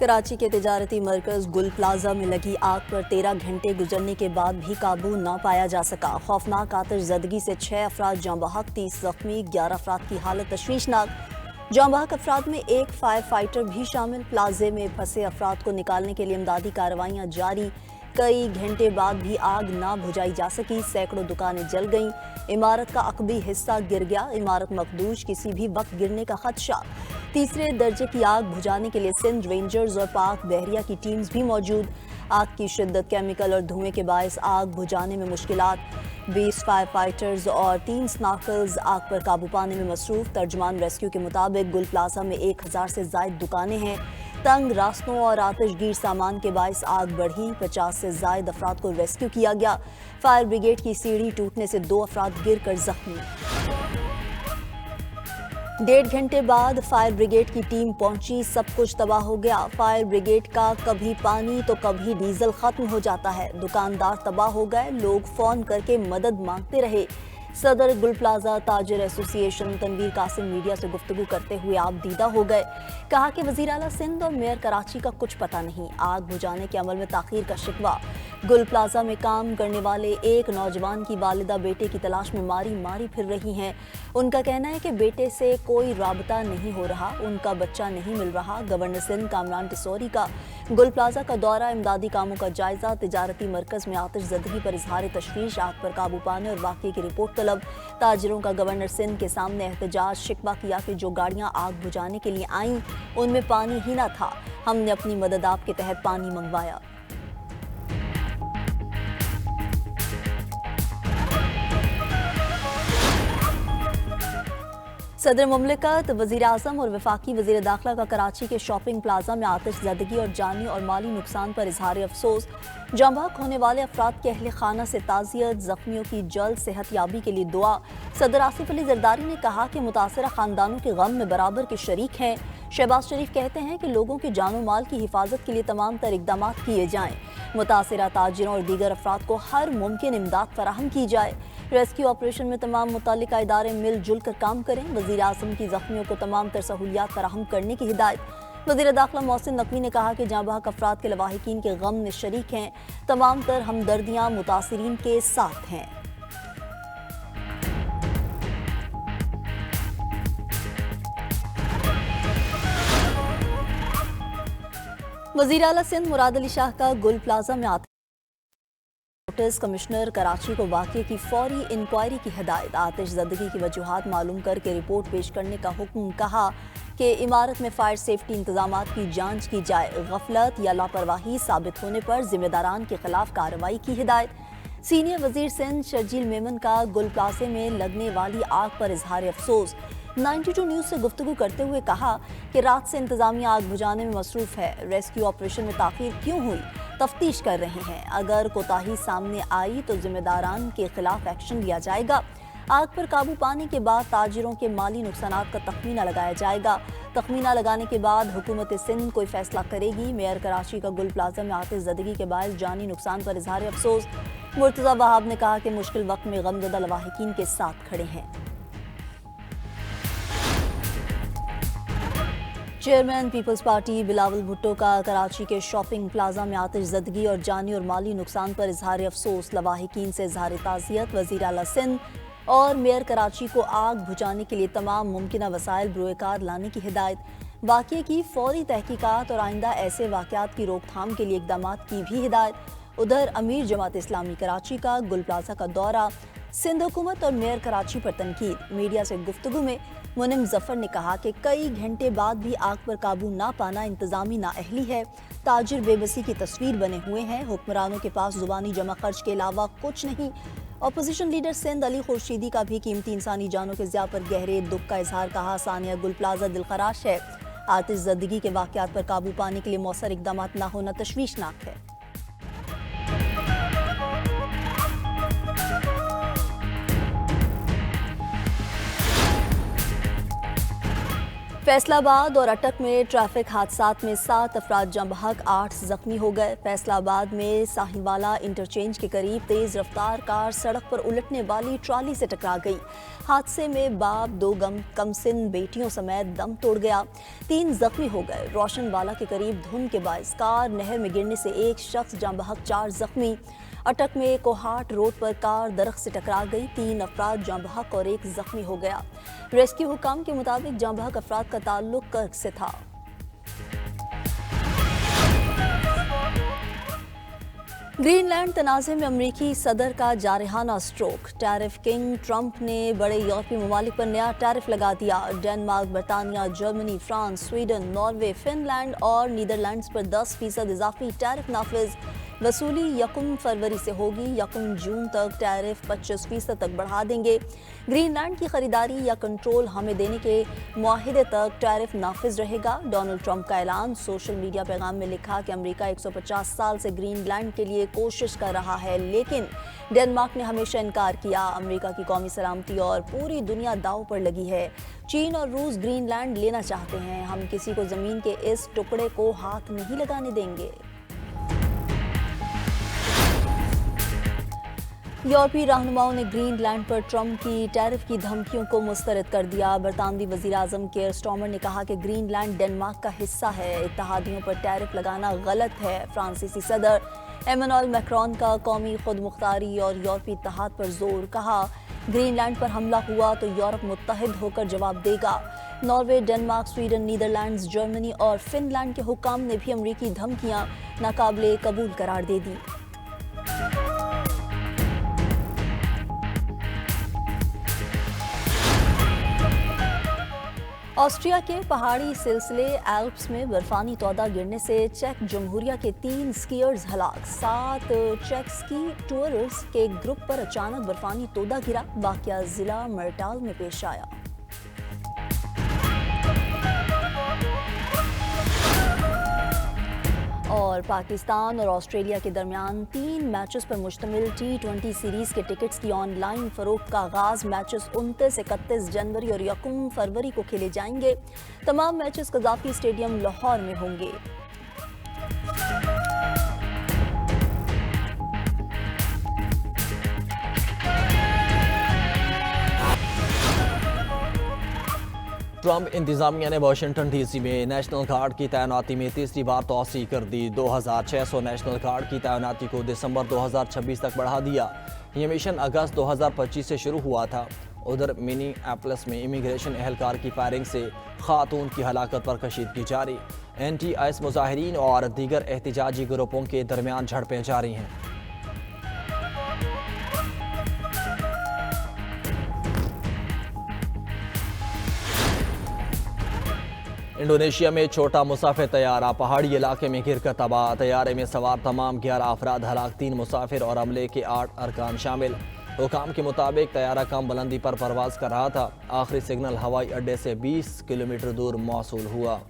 कराची के तिजारती मरकज गुल प्लाजा में लगी आग पर 13 घंटे गुजरने के बाद भी काबू न पाया जा सका। खौफनाक आतिश ज़दगी से 6 अफराद जाँ बहक, 30 जख्मी, 11 अफराद की हालत तशवीशनाक। जाँ बहक अफराद में एक फायर फाइटर भी शामिल। प्लाजे में फंसे अफराद को निकालने के लिए इमदादी कार्रवाइयाँ जारी। कई घंटे बाद भी आग ना बुझाई जा सकी। सैकड़ों दुकानें जल गईं। इमारत का अकबी हिस्सा गिर गया। इमारत मखदूश, किसी भी वक्त गिरने का खदशा। तीसरे दर्जे की आग बुझाने के लिए सिंध रेंजर्स और पाक बहरिया की टीम्स भी मौजूद। आग की शिद्दत, केमिकल और धुएं के बायस आग बुझाने में मुश्किलात। 20 फायर फाइटर्स और 3 स्नार्कल्स आग पर काबू पाने में मसरूफ। तर्जमान रेस्क्यू के मुताबिक गुल प्लाजा में 1000 से जायद दुकानें हैं। तंग रास्तों और आतिशगीर सामान के बायस आग बढ़ी। 50 से जायद अफराद को रेस्क्यू किया गया। फायर ब्रिगेड की सीढ़ी टूटने से 2 अफराद गिर कर जख्मी। 1.5 घंटे बाद फायर ब्रिगेड की टीम पहुंची। सब कुछ तबाह हो गया। फायर ब्रिगेड का कभी पानी तो कभी डीजल खत्म हो जाता है। दुकानदार तबाह हो गए। लोग फोन करके मदद मांगते रहे। सदर गुल प्लाजा ताजिर एसोसिएशन तनवीर कासिम मीडिया से गुफ्तगू करते हुए आप दीदा हो गए। कहा कि वज़ीर आला सिंध और मेयर कराची का कुछ पता नहीं। आग बुझाने के अमल में ताख़ीर का शिकवा। गुल प्लाजा में काम करने वाले एक नौजवान की वालिदा बेटे की तलाश में मारी मारी फिर रही हैं। उनका कहना है कि बेटे से कोई राबता नहीं हो रहा, उनका बच्चा नहीं मिल रहा। गवर्नर सिंध कामरान टिसोरी का गुल प्लाजा का दौरा, इमदादी कामों का जायजा। तिजारती मरकज में आतिश ज़दगी पर इजहार तशवीश, आग पर काबू पाने और वाक़ये की रिपोर्ट तलब। ताजिरों का गवर्नर सिंध के सामने एहतजाज, शिकवा किया कि जो गाड़ियां आग बुझाने के लिए आईं उनमें पानी ही ना था। हमने अपनी मदद आप के तहत पानी मंगवाया। सदर मुमलिकत, वज़ीर आज़म और वफाकी वज़ीर दाखिला का कराची के शॉपिंग प्लाजा में आतिश ज़दगी और जानी और माली नुकसान पर इजहार अफसोस। जाँ बहक होने वाले अफराद के अहले खाना से ताज़ियत, ज़ख्मियों की जल्द सेहत याबी के लिए दुआ। सदर आसिफ अली ज़रदारी ने कहा कि मुतासरा ख़ानदानों के गम में बराबर के शरीक हैं। शहबाज शरीफ कहते हैं कि लोगों की जानो माल की हिफाजत के लिए तमाम तर इक़दामात किए जाएँ। मुतासरा ताजिरों और दीगर अफराद को हर मुमकिन इमदाद फराहम की जाए। रेस्क्यू ऑपरेशन में तमाम मुतालिका इदारे मिलजुल कर काम करें। वज़ीर आज़म की ज़ख्मियों को तमाम तर सहूलियात फराहम करने की हिदायत। वज़ीर दाखिला मोहसिन नकवी ने कहा कि जाँ बहक अफराद के लवाहिकीन के गम में शरीक हैं। तमाम तर हमदर्दियाँ मुतासिरीन के साथ हैं। वज़ीर आला सिंध मुराद अली शाह का गुल प्लाजा में कमिश्नर कराची को वाक़ये की फौरी इंक्वायरी की हिदायत। आतिश ज़दगी की वजूहात मालूम करके रिपोर्ट पेश करने का हुक्म। कहा कि इमारत में फायर सेफ्टी इंतजामात की जांच की जाए। गफलत या लापरवाही साबित होने पर जिम्मेदारान के खिलाफ कार्रवाई की हिदायत। सीनियर वज़ीर सिंध शर्जील मेमन का गुल प्लाजे में लगने वाली आग पर इजहार अफसोस। 92 न्यूज़ से गुफ्तगू करते हुए कहा कि रात से इंतजामिया आग बुझाने में मसरूफ है। रेस्क्यू ऑपरेशन में ताख़ीर क्यों हुई, तफ्तीश कर रहे हैं। अगर कोताही सामने आई तो जिम्मेदारान के खिलाफ एक्शन लिया जाएगा। आग पर काबू पाने के बाद ताजिरों के माली नुकसानात का तखमीना लगाया जाएगा। तखमीना लगाने के बाद हुकूमत सिंध कोई फैसला करेगी। मेयर कराची का गुल प्लाजा में आतिश ज़दगी के बायस जानी नुकसान पर इजहार अफसोस। मुर्तज़ा वहाब ने कहा कि मुश्किल वक्त में गमज़दा लवाहिकीन के साथ खड़े हैं। Chairman Peoples Party Bilawal Bhutto का कराची के शॉपिंग प्लाजा में आतिश ज़दगी और जानी और माली नुकसान पर इजहार अफसोस। लवाहिकीन से इजहार ताज़ियत। वज़ीर आला सिंध और मेयर कराची को आग बुझाने के लिए तमाम मुमकिन वसाइल बरोकार लाने की हिदायत। वाक़ये की फौरी तहकीकात और आइंदा ऐसे वाक़यात की रोकथाम के लिए इक़दामात की भी हिदायत। उधर अमीर जमात इस्लामी कराची का गुल प्लाजा का दौरा। सिंध हुकूमत और मेयर कराची पर तनकीद। मीडिया से गुफ्तगू में मुनिम जफर ने कहा कि कई घंटे बाद भी आग पर काबू ना पाना इंतजामी नाअहली है। ताजिर बेबसी की तस्वीर बने हुए हैं। हुक्मरानों के पास जुबानी जमा खर्च के अलावा कुछ नहीं। अपोजिशन लीडर सिंध अली खुर्शीदी का भी कीमती इंसानी जानों के ज़िया पर गहरे दुख का इजहार। कहा सानिया गुल प्लाजा दिलखराश है। आतिश ज़दगी के वाक़यात पर काबू पाने के लिए मौसर इक़दामात ना होना तशवीशनाक है। फैसलाबाद और अटक में ट्रैफिक हादसात में 7 अफराद जाँ बहक, 8 जख्मी हो गए। फैसलाबाद में साहिवाला इंटरचेंज के करीब तेज रफ्तार कार सड़क पर उलटने वाली ट्राली से टकरा गई। हादसे में बाप 2 कमसिन बेटियों समेत दम तोड़ गया। 3 जख्मी हो गए। रोशनवाला के करीब धुंध के बायस कार नहर में गिरने से एक शख्स जाँ बहक, 4 जख्मी। अटक में कोहाट रोड पर कार दरख्त से टकरा गई। 3 अफराद जाँ बहक और 1 जख्मी हो गया। रेस्क्यू हुकाम के मुताबिक जाँ बहक अफराद का ताल्लुक कर्क से था। ग्रीनलैंड तनाज़े में अमरीकी सदर का जारहाना स्ट्रोक। टैरिफ किंग ट्रंप ने बड़े यूरोपीय ममालिक पर नया टैरिफ लगा दिया। डेनमार्क, बरतानिया, Germany, France, Sweden, Norway, Finland और नीदरलैंड्स पर 10% इजाफी टैरिफ नाफिज। वसूली 1 फरवरी से होगी। 1 जून तक टैरिफ 25% तक बढ़ा देंगे। ग्रीनलैंड की खरीदारी या कंट्रोल हमें देने के मुआहिदे तक टैरिफ नाफिज रहेगा। डोनाल्ड ट्रंप का ऐलान। सोशल मीडिया पैगाम में लिखा कि अमेरिका 150 साल से ग्रीनलैंड के लिए कोशिश कर रहा है, लेकिन डेनमार्क ने हमेशा इनकार किया। अमेरिका की कौमी सलामती और पूरी दुनिया दांव पर लगी है। चीन और रूस ग्रीनलैंड लेना चाहते हैं। हम किसी को जमीन के इस टुकड़े को हाथ नहीं लगाने देंगे। यूरोपीय रहनुमाओं ने ग्रीनलैंड पर ट्रंप की टैरिफ की धमकियों को मुस्तरद कर दिया। बरतानवी वज़ीर आज़म केयर स्टार्मर ने कहा कि ग्रीनलैंड डेनमार्क का हिस्सा है। इत्तेहादियों पर टैरिफ लगाना गलत है। फ्रांसीसी सदर एमेनुएल मैक्रोन का कौमी खुद मुख्तारी और यूरोपीय इत्तेहाद पर जोर। कहा, ग्रीनलैंड पर हमला हुआ तो यूरोप मुत्तहिद होकर जवाब देगा। Norway, Denmark, Sweden, Netherlands, Germany और फिनलैंड के हुकाम ने भी अमरीकी धमकियां नाकाबिले कबूल करार दे दी। ऑस्ट्रिया के पहाड़ी सिलसिले एल्प्स में बर्फानी तौदा गिरने से चेक जमहूरिया के 3 स्कीयर्स हलाक। 7 चेक स्की टूरर्स के ग्रुप पर अचानक बर्फानी तौदा गिरा। वाकया जिला मर्टाल में पेश आया। और पाकिस्तान और ऑस्ट्रेलिया के दरमियान 3 मैचेस पर मुश्तमिल T20 सीरीज के टिकट्स की ऑनलाइन फरोख्त का आगाज। मैचेस 29, 31 जनवरी और 1 फरवरी को खेले जाएंगे। तमाम मैचेस कज़ाफी स्टेडियम लाहौर में होंगे। ट्रंप इंतजामिया ने वाशिंगटन डीसी में नेशनल गार्ड की तैनाती में तीसरी बार तौसी कर दी। 2600 नेशनल गार्ड की तैनाती को दिसंबर 2026 तक बढ़ा दिया। ये मिशन अगस्त 2025 से शुरू हुआ था। उधर मिनीएपोलिस में इमिग्रेशन एहलकार की फायरिंग से खातून की हलाकत पर कशीदगी जारी। एंटी-आइस मुजाहिरीन और दीगर एहतजाजी ग्रुपों के दरमियान झड़पें जारी हैं। इंडोनेशिया में छोटा मुसाफिर तैयारा पहाड़ी इलाके में गिरकर तबाह। तैयारे में सवार तमाम 11 अफराद हलाक, 3 मुसाफिर और अमले के 8 अरकान शामिल। हुकाम के मुताबिक तैयारा कम बुलंदी पर परवाज कर रहा था। आखिरी सिग्नल हवाई अड्डे से 20 किलोमीटर दूर मौसूल हुआ।